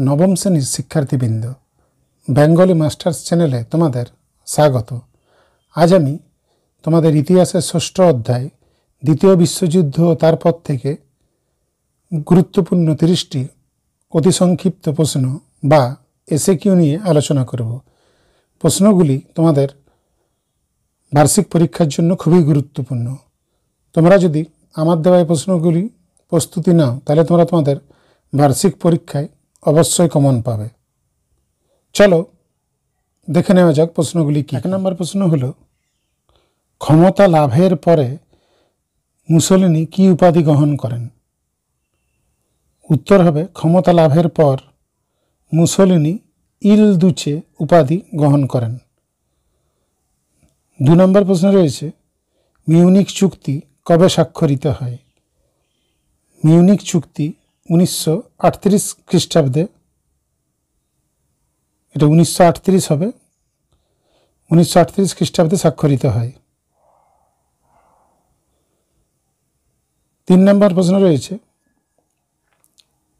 নবম শ্রেণীর শিক্ষার্থীবৃন্দ, বেঙ্গলি মাস্টার্স চ্যানেলে তোমাদের স্বাগত। আজ আমি তোমাদের ইতিহাসের ষষ্ঠ অধ্যায় দ্বিতীয় বিশ্বযুদ্ধ ও তারপর থেকে গুরুত্বপূর্ণ 30টি অতি সংক্ষিপ্ত প্রশ্ন বা এসএকিউ নিয়ে আলোচনা করব। প্রশ্নগুলি তোমাদের বার্ষিক পরীক্ষার জন্য খুবই গুরুত্বপূর্ণ। তোমরা যদি আমার দেওয়া এই প্রশ্নগুলি প্রস্তুতি নাও তাহলে তোমরা তোমাদের বার্ষিক পরীক্ষায় অবশ্যই কমন পাবে। চলো দেখে নেওয়া যাক প্রশ্নগুলি কি। 1 নম্বর প্রশ্ন হলো, ক্ষমতা লাভের পরে মুসোলিনি কি উপাধি গ্রহণ করেন? উত্তর হবে ক্ষমতা লাভের পর মুসোলিনি ইল দুচে উপাধি গ্রহণ করেন। 2 নম্বর প্রশ্ন রয়েছে, মিউনিক চুক্তি কবে স্বাক্ষরিত হয়? মিউনিক চুক্তি 1938 খ্রিস্টাব্দে, এটা 1938 হবে, 1938 খ্রিস্টাব্দে স্বাক্ষরিত হয়। 3 নম্বর প্রশ্ন রয়েছে,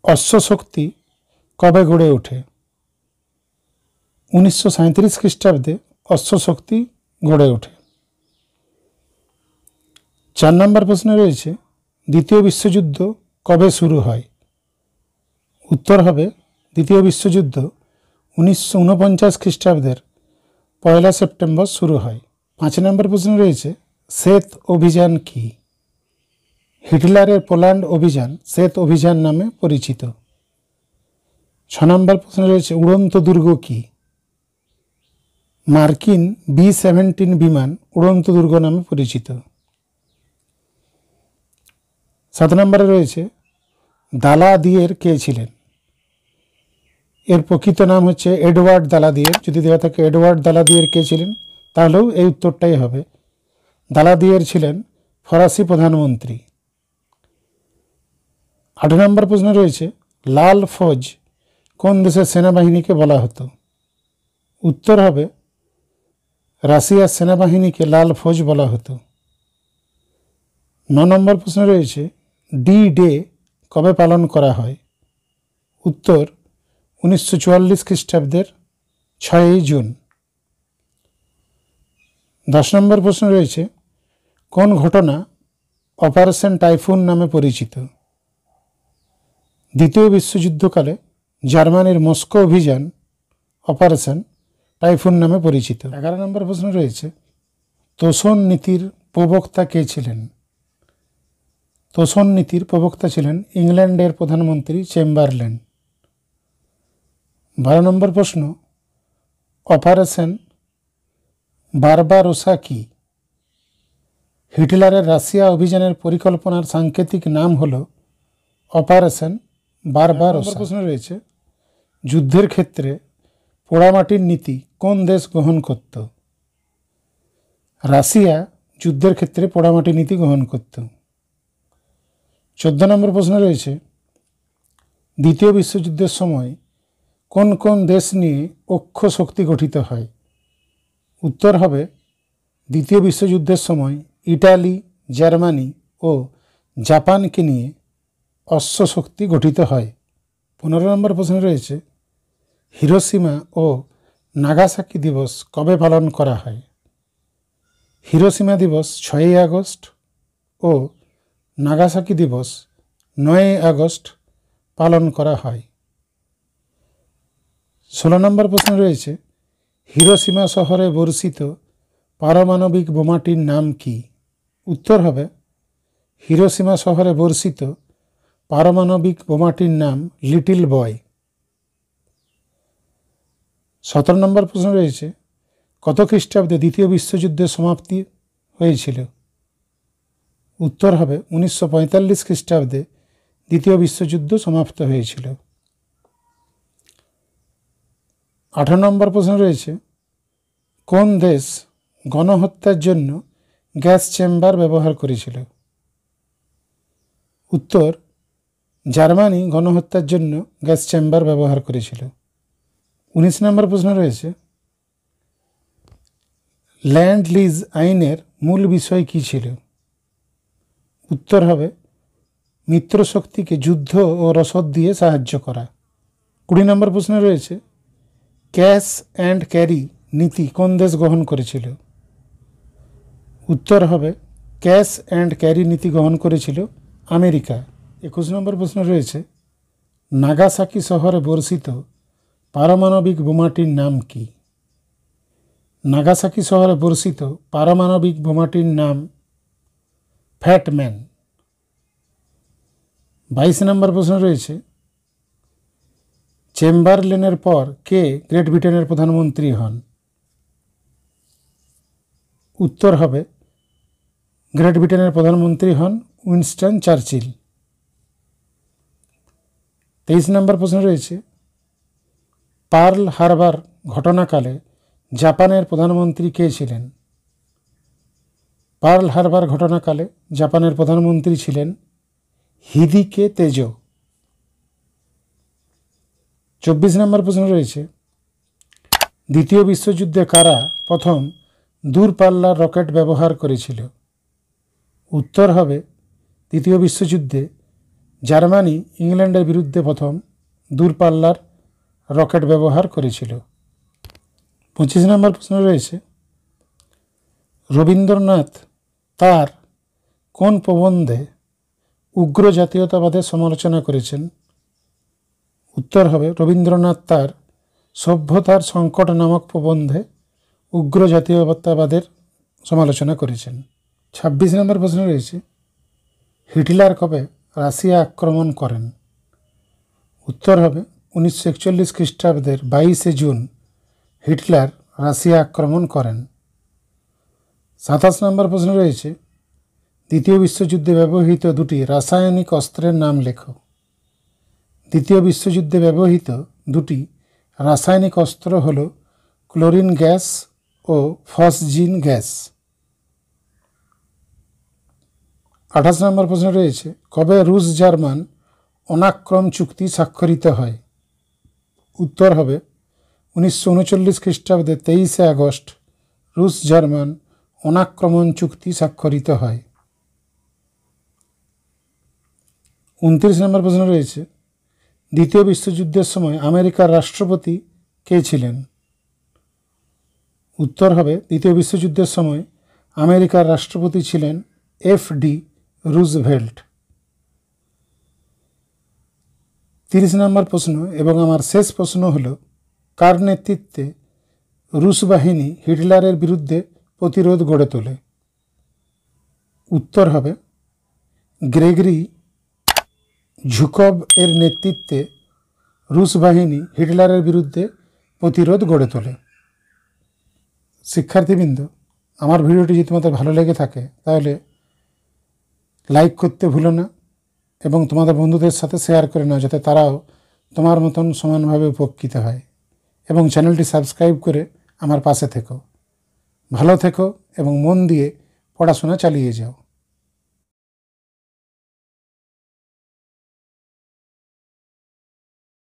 অশ্বশক্তি কবে গড়ে ওঠে? 1937 খ্রিস্টাব্দে অশ্বশক্তি গড়ে ওঠে। 4 নম্বর প্রশ্ন রয়েছে, দ্বিতীয় বিশ্বযুদ্ধ কবে শুরু হয়? উত্তর হবে দ্বিতীয় বিশ্বযুদ্ধ 1949 খ্রিস্টাব্দের 1 সেপ্টেম্বর শুরু হয়। 5 নম্বর প্রশ্ন রয়েছে, শ্বেত অভিযান কি? হিটলারের পোল্যান্ড অভিযান শ্বেত অভিযান নামে পরিচিত। 6 নম্বর প্রশ্ন রয়েছে, উড়ন্ত দুর্গ কি? মার্কিন B-17 বিমান উড়ন্ত দুর্গ নামে পরিচিত। 7 নম্বরে রয়েছে, দালাদিয়ের কে ছিলেন? এর প্রকৃত নাম হচ্ছে এডওয়ার্ড দালাদিয়ের। যদি দেওয়া থাকে এডওয়ার্ড দালাদিয়ের কে ছিলেন তাহলেও এই উত্তরটাই হবে। দালাদিয়ের ছিলেন ফরাসি প্রধানমন্ত্রী। 8 নম্বর প্রশ্ন রয়েছে, লাল ফৌজ কোন দেশের সেনাবাহিনীকে বলা হতো? উত্তর হবে রাশিয়ার সেনাবাহিনীকে লাল ফৌজ বলা হতো। 9 নম্বর প্রশ্ন রয়েছে, ডি ডে কবে পালন করা হয়? উত্তর 1944 খ্রিস্টাব্দের 6 জুন। 10 নম্বর প্রশ্ন রয়েছে, কোন ঘটনা অপারেশন টাইফুন নামে পরিচিত? দ্বিতীয় বিশ্বযুদ্ধকালে জার্মানির মস্কো অভিযান অপারেশন টাইফুন নামে পরিচিত। 11 নম্বর প্রশ্ন রয়েছে, তোষণ নীতির প্রবক্তা কে ছিলেন? তোষণ নীতির প্রবক্তা ছিলেন ইংল্যান্ডের প্রধানমন্ত্রী চেম্বারলেন। 12 নম্বর প্রশ্ন, অপারেশন বারবারোসা কি? হিটলারের রাশিয়া অভিযানের পরিকল্পনার সাংকেতিক নাম হল অপারেশন বারবারোসা। প্রশ্ন রয়েছে, যুদ্ধের ক্ষেত্রে পোড়ামাটির নীতি কোন দেশ গ্রহণ করত? রাশিয়া যুদ্ধের ক্ষেত্রে পোড়ামাটির নীতি গ্রহণ করত। 14 নম্বর প্রশ্ন রয়েছে, দ্বিতীয় বিশ্বযুদ্ধের সময় কোন কোন দেশ নিয়ে অক্ষ শক্তি গঠিত হয়? উত্তর হবে দ্বিতীয় বিশ্বযুদ্ধের সময় ইটালি, জার্মানি ও জাপানকে নিয়ে অশ্ব শক্তি গঠিত হয়। 15 নম্বর প্রশ্ন রয়েছে, হিরোশিমা ও নাগাসাকি দিবস কবে পালন করা হয়? হিরোশিমা দিবস 6 আগস্ট ও নাগাসাকি দিবস 9 আগস্ট পালন করা হয়। 16 নম্বর প্রশ্ন রয়েছে, হিরোশিমা শহরে বর্ষিত পারমাণবিক বোমাটির নাম কি? উত্তর হবে হিরোশিমা শহরে বর্ষিত পারমাণবিক বোমাটির নাম লিটল বয়। 17 নম্বর প্রশ্ন রয়েছে, কত খ্রিস্টাব্দে দ্বিতীয় বিশ্বযুদ্ধের সমাপ্তি হয়েছিল? উত্তর হবে 1945 খ্রিস্টাব্দে দ্বিতীয় বিশ্বযুদ্ধ সমাপ্ত হয়েছিল। 18 নম্বর প্রশ্ন রয়েছে, কোন দেশ গণহত্যার জন্য গ্যাস চেম্বার ব্যবহার করেছিল? উত্তর জার্মানি গণহত্যার জন্য গ্যাস চেম্বার ব্যবহার করেছিল। 19 নম্বর প্রশ্ন রয়েছে, ল্যান্ড লিজ আইনের মূল বিষয় কী ছিল? উত্তর হবে মিত্রশক্তিকে যুদ্ধ ও রসদ দিয়ে সাহায্য করা। 20 নম্বর প্রশ্নে রয়েছে ক্যাশ অ্যান্ড ক্যারি নীতি কোন দেশ গ্রহণ করেছিল? উত্তর হবে ক্যাশ অ্যান্ড ক্যারি নীতি গ্রহণ করেছিল আমেরিকা। 21 নম্বর প্রশ্ন রয়েছে নাগাসাকি শহরে বর্ষিত পারমাণবিক বোমাটির নাম কি? নাগাসাকি শহরে বর্ষিত পারমাণবিক বোমাটির নাম ফ্যাটম্যান। 22 নম্বর প্রশ্ন রয়েছে চেম্বারলেনের পর কে গ্রেট ব্রিটেনের প্রধানমন্ত্রী হন? উত্তর হবে গ্রেট ব্রিটেনের প্রধানমন্ত্রী হন উইনস্টন চার্চিল। 23 নম্বর প্রশ্ন রয়েছে পার্ল হারবার ঘটনাকালে জাপানের প্রধানমন্ত্রী কে ছিলেন? পার্ল হারবার ঘটনাকালে জাপানের প্রধানমন্ত্রী ছিলেন হিদিকে তেজো। 24 নম্বর প্রশ্ন রয়েছে দ্বিতীয় বিশ্বযুদ্ধে কারা প্রথম দূরপাল্লার রকেট ব্যবহার করেছিল? উত্তর হবে দ্বিতীয় বিশ্বযুদ্ধে জার্মানি ইংল্যান্ডের বিরুদ্ধে প্রথম দূরপাল্লার রকেট ব্যবহার করেছিল। 25 নম্বর প্রশ্ন রয়েছে রবীন্দ্রনাথ তার কোন প্রবন্ধে উগ্র জাতীয়তাবাদের সমালোচনা করেছেন? উত্তর হবে রবীন্দ্রনাথ তার সভ্যতার সংকট নামক প্রবন্ধে উগ্র জাতীয়তাবাদের সমালোচনা করেছেন। 26 নম্বর প্রশ্ন রয়েছে হিটলার কবে রাশিয়া আক্রমণ করেন? উত্তর হবে 1941 খ্রিস্টাব্দের 22 জুন হিটলার রাশিয়া আক্রমণ করেন। 27 নম্বর প্রশ্ন রয়েছে দ্বিতীয় বিশ্বযুদ্ধে ব্যবহৃত দুটি রাসায়নিক অস্ত্রের নাম লেখো। দ্বিতীয় বিশ্বযুদ্ধে ব্যবহৃত দুটি রাসায়নিক অস্ত্র হল ক্লোরিন গ্যাস ও ফসজিন গ্যাস। 28 নম্বর প্রশ্ন রয়েছে কবে রুশ জার্মান অনাক্রম চুক্তি স্বাক্ষরিত হয়? উত্তর হবে 1939 খ্রিস্টাব্দে 23 আগস্ট রুশ জার্মান অনাক্রমণ চুক্তি স্বাক্ষরিত হয়। 29 নম্বর প্রশ্ন রয়েছে দ্বিতীয় বিশ্বযুদ্ধের সময় আমেরিকার রাষ্ট্রপতি কে ছিলেন? উত্তর হবে দ্বিতীয় বিশ্বযুদ্ধের সময় আমেরিকার রাষ্ট্রপতি ছিলেন এফ.ডি. রুজভেল্ট। 30 নম্বর প্রশ্ন এবং আমার শেষ প্রশ্ন হল কার নেতৃত্বে রুশ বাহিনী হিটলারের বিরুদ্ধে প্রতিরোধ গড়ে তোলে? উত্তর হবে গ্রেগরি ঝুকভ এর নেতৃত্বে রুশ বাহিনী হিটলারের বিরুদ্ধে প্রতিরোধ গড়ে তোলে। শিক্ষার্থীবৃন্দ, আমার ভিডিওটি যদি তোমাদের ভালো লেগে থাকে তাহলে লাইক করতে ভুলো না এবং তোমাদের বন্ধুদের সাথে শেয়ার করে নাও যাতে তারাও তোমার মতন সমানভাবে উপকৃত হয়, এবং চ্যানেলটি সাবস্ক্রাইব করে আমার পাশে থেকো। ভালো থেকো এবং মন দিয়ে পড়াশোনা চালিয়ে যাও।